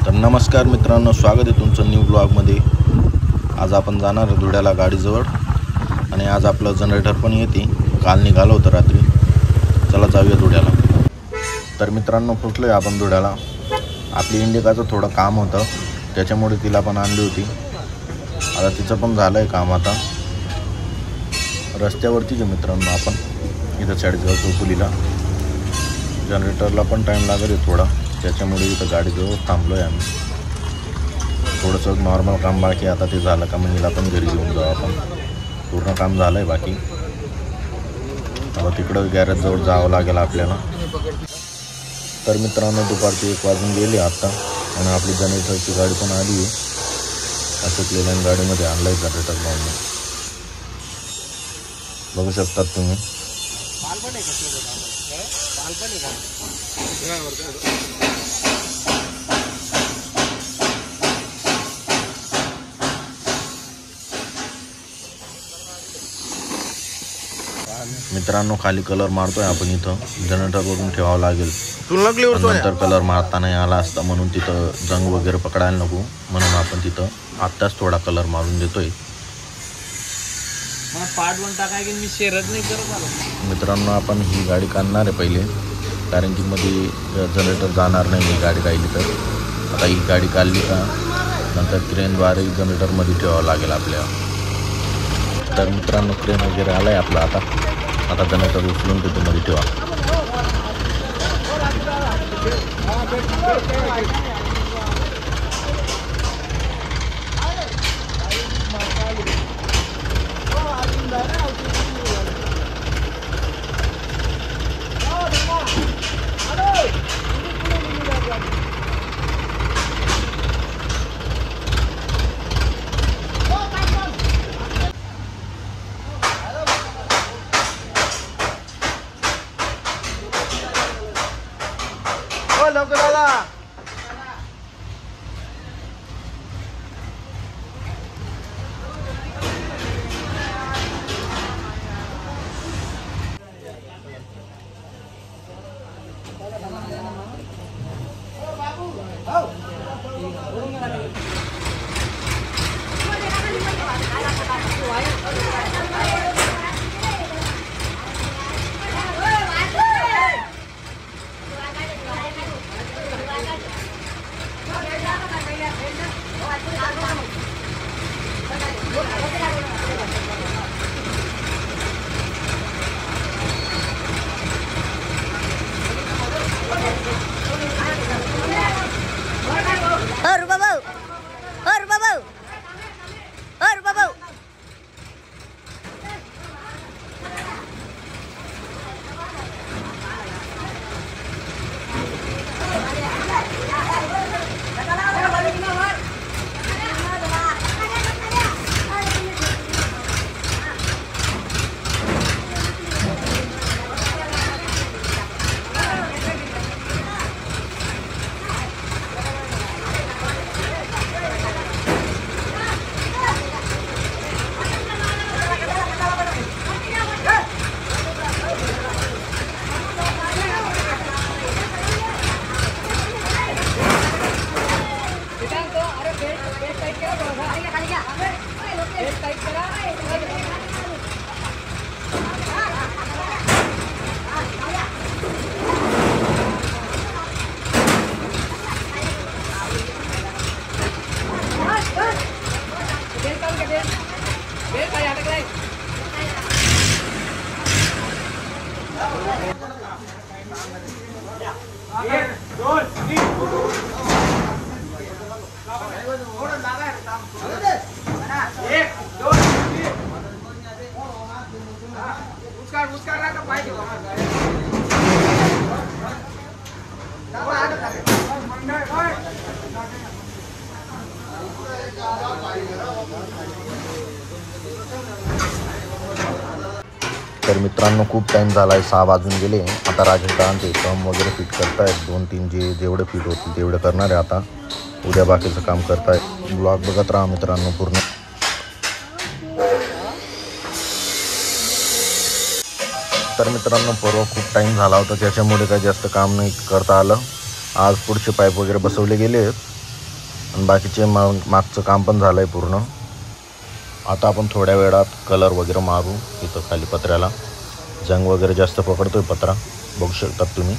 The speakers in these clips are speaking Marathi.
तर नमस्कार मित्रांनो, स्वागत आहे तुमचं न्यू ब्लॉगमध्ये। आज आपण जाणार धुळ्याला गाडीजवळ आणि आज आपलं जनरेटर पण येते। काल निघालो होतं रात्री, चला जाऊया धुळ्याला। तर मित्रांनो पोचलोय आपण धुळ्याला। आपली इंडिकाचं थोडं काम होतं त्याच्यामुळे तिला पण आणली होती। आता तिचं पण झालंय काम। आता रस्त्यावरतीच मित्रांनो आपण इथं चाळीसगाव चौफुलीला। जनरेटरला पण टाईम लागेल थोडा, त्याच्यामुळे इथं गाडीजवळ थांबलोय आम्ही। थोडंसं नॉर्मल काम बाकी, आता ते झालं का मग हिला पण घरी घेऊन जाऊ आपण। पूर्ण काम झालंय बाकी, आता तिकडं गॅरेजजवळ जावं लागेल आपल्याला। तर मित्रांनो दुपारचे 1 वाजून गेले आता आणि आपली जनरेटरची गाडी पण आली आहे। अशोक लेलँड गाडीमध्ये आणलंय जनरेटर लावून, बघू शकतात तुम्ही। मित्रांनो खाली कलर मारतोय आपण, इथं जनरेटर वरून ठेवावं लागेल। नंतर कलर मारता नाही आला असता म्हणून तिथं जंग वगैरे पकडायला नको म्हणून आपण तिथं आत्ताच थोडा कलर मारून देतोय। मित्रांनो आपण ही गाडी काढणार आहे पहिले, कारण की मध्ये जनरेटर जाणार नाही ही गाडी राहिली तर। आता ही गाडी काढली का नंतर क्रेनद्वारे जनरेटरमध्ये ठेवावं लागेल आपल्याला। तर मित्रांनो क्रेन वगैरे आलाय आपला। आता जनरेटर उचलून तिथे मध्ये ठेवा। तर मित्रांनो खूप टाइम झालाय, 6 वाजून गेले। आता राजेश दादांचे कम वगैरे फिट करतायत, 2-3 जेवढे फिट होतील तेवढे करणार आहे। आता उद्या बाकीचं काम करतायत। ब्लॉग बघत राहा मित्रांनो पूर्ण। तर मित्रांनो परवा खूप टाइम झाला होता त्याच्यामुळे काही जास्त काम नाही करता आलं। आज पुढचे पाईप वगैरे बसवले गेले आणि बाकीचे मागचं काम पण झालं आहे पूर्ण. आता आपण थोड्या वेळात कलर वगैरे मारू इथं खाली पत्र्याला. जंग वगैरे जास्त पकडतोय पत्रा, बघू शकतात तुम्ही.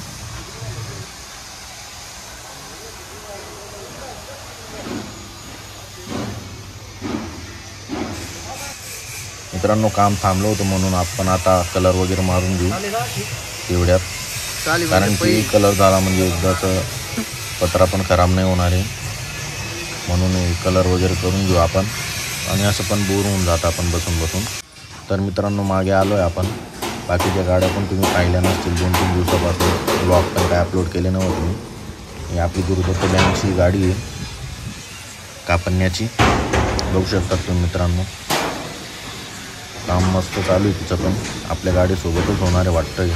मित्रांनो काम थांबलं होतं म्हणून आपण आता कलर वगैरे मारून घेऊ तेवढ्यात, कारण की कलर झाला म्हणजे एकदाचं पत्रा पण खराब नाही होणार आहे. म्हणून कलर वगैरे करून घेऊ आपण. आणि असं पण बोर होऊन जातं आपण बसून बसून. तर मित्रांनो मागे आलो आहे आपण. बाकीच्या गाड्या पण तुम्ही पाहिल्या नसतील 2-3 दिवसापासून. ब्लॉग पण काय अपलोड केले नव्हते मी. ही आपली गुरुदत्त बँकची गाडी आहे कापण्याची, बघू शकतात तुम्ही मित्रांनो. काम मस्त चालू आहे तिचं पण. आपल्या गाडीसोबतच होणार आहे वाटतं.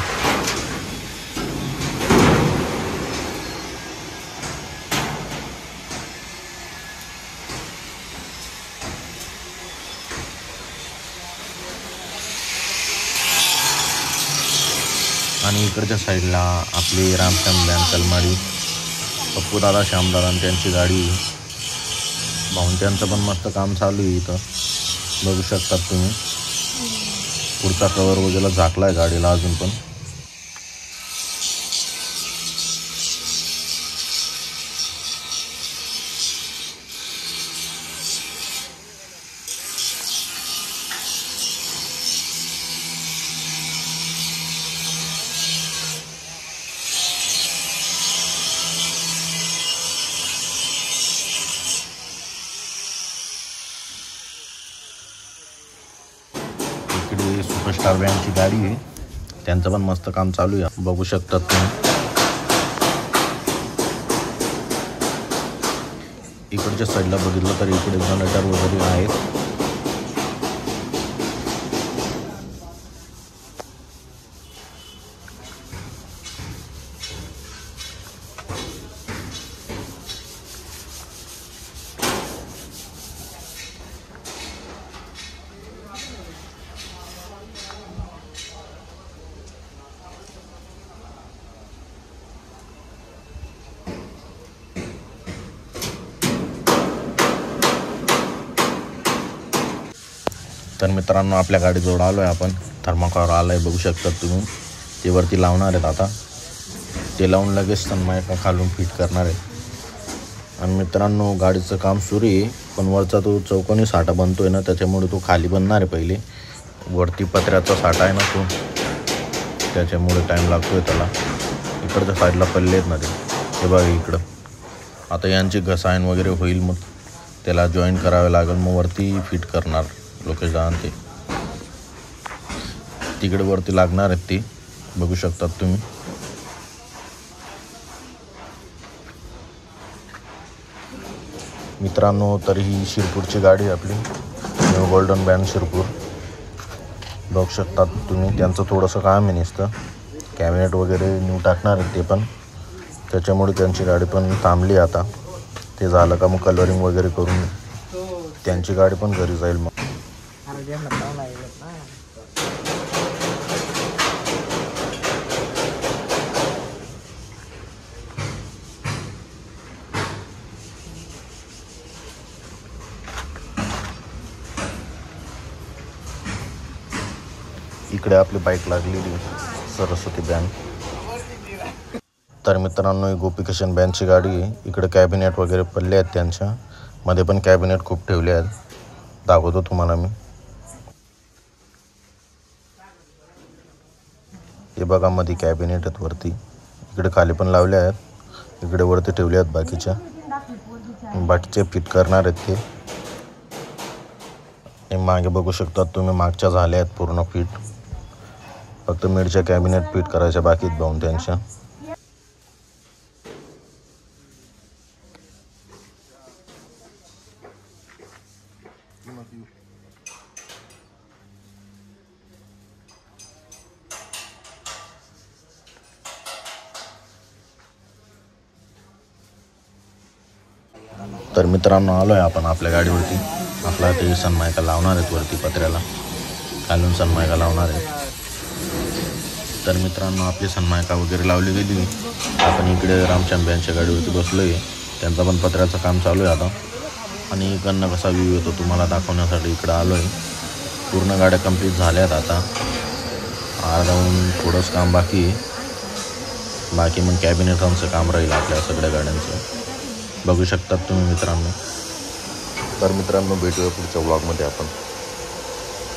आणि इकडच्या साईडला आपली रामश्याम बँक कलमाडी, पप्पू दादा, श्यामदादा त्यांची गाडी. भाऊंच्यांचं पण मस्त काम चालू आहे इथं, बघू शकतात तुम्ही. पुढचा कवर वगैरे झाकला आहे गाडीला अजून पण. इकडे सुपरस्टार बँकची गाडी आहे, त्यांचं पण मस्त काम चालू आहे, बघू शकतात तुम्ही. इकडच्या साईडला बघितलं तर इकडे जनरेटर वगैरे आहेत. तर मित्रांनो आपल्या गाडीजवळ आलो आहे आपण. थर्माकॉल आलं आहे, बघू शकतात तुम्ही. ते वरती लावणार आहेत आता. ते लावून लगेच सनमायका खालून फिट करणार आहे. आणि मित्रांनो गाडीचं काम सुरू आहे, पण वरचा तो चौकोनी साठा बनतो आहे ना, त्याच्यामुळे तो खाली बनणार आहे पहिले. वरती पत्र्याचा साठा आहे ना तो, त्याच्यामुळे टाईम लागतो आहे त्याला. इकडच्या साईडला पल्ले आहेत ना ते बघा इकडं. आता यांची घसायण वगैरे होईल, मग त्याला जॉईन करावे लागेल, मग वरती फिट करणार लोकेशन. ते तिकडे वरती लागणार आहेत ते, बघू शकतात तुम्ही. मित्रांनो तर ही शिरपूरची गाडी आपली, न्यू गोल्डन बँड शिरपूर, बघू शकतात तुम्ही. त्यांचं थोडंसं काम आहे नुसतं, कॅबिनेट वगैरे न्यू टाकणार आहेत ते पण, त्याच्यामुळे त्यांची गाडी पण थांबली आता. ते झालं का मग कलरिंग वगैरे करून त्यांची गाडी पण घरी जाईल. मग इकडे आपली बाईक लागलेली सरस्वती बँक. तर मित्रांनो ही गोपिकिशन बँकची गाडी आहे. इकडे कॅबिनेट वगैरे पडले आहेत, त्यांच्या मध्ये पण कॅबिनेट खूप ठेवले आहेत, दाखवतो तुम्हाला मी. हे बघा मध्ये कॅबिनेट आहेत वरती, इकडे खाली पण लावले आहेत, इकडे वरती ठेवले आहेत बाकीच्या. बाकीचे फिट करणार आहेत ते. मागे बघू शकतात तुम्ही, मागच्या झाल्या आहेत पूर्ण फिट, फक्त मिडच्या कॅबिनेट फिट करायच्या बाकीत भाऊन त्यांच्या. तर मित्रांनो आलो आहे आपण आपल्या गाडीवरती. आपला ते सनमायका लावणार आहेत वरती पत्र्याला, खालून सनमायका लावणार आहेत. तर मित्रांनो आपली सनमायका वगैरे लावली गेली. आपण इकडे रामश्याम बँकच्या गाडीवरती बसलो आहे. त्यांचा पण पत्र्याचं काम चालू आहे आता. आणि इकडनं कसा व्ह्यू येतो तुम्हाला दाखवण्यासाठी इकडं आलो आहे. पूर्ण गाड्या कंप्लीट झाल्यात आता. अर्धाहून थोडंच काम बाकी आहे. बाकी मग कॅबिनेटांचं काम राहील आपल्या सगळ्या गाड्यांचं. बघू शकतात तुम्ही मित्रांनो. तर मित्रांनो भेटूया पुढच्या व्लॉगमध्ये आपण.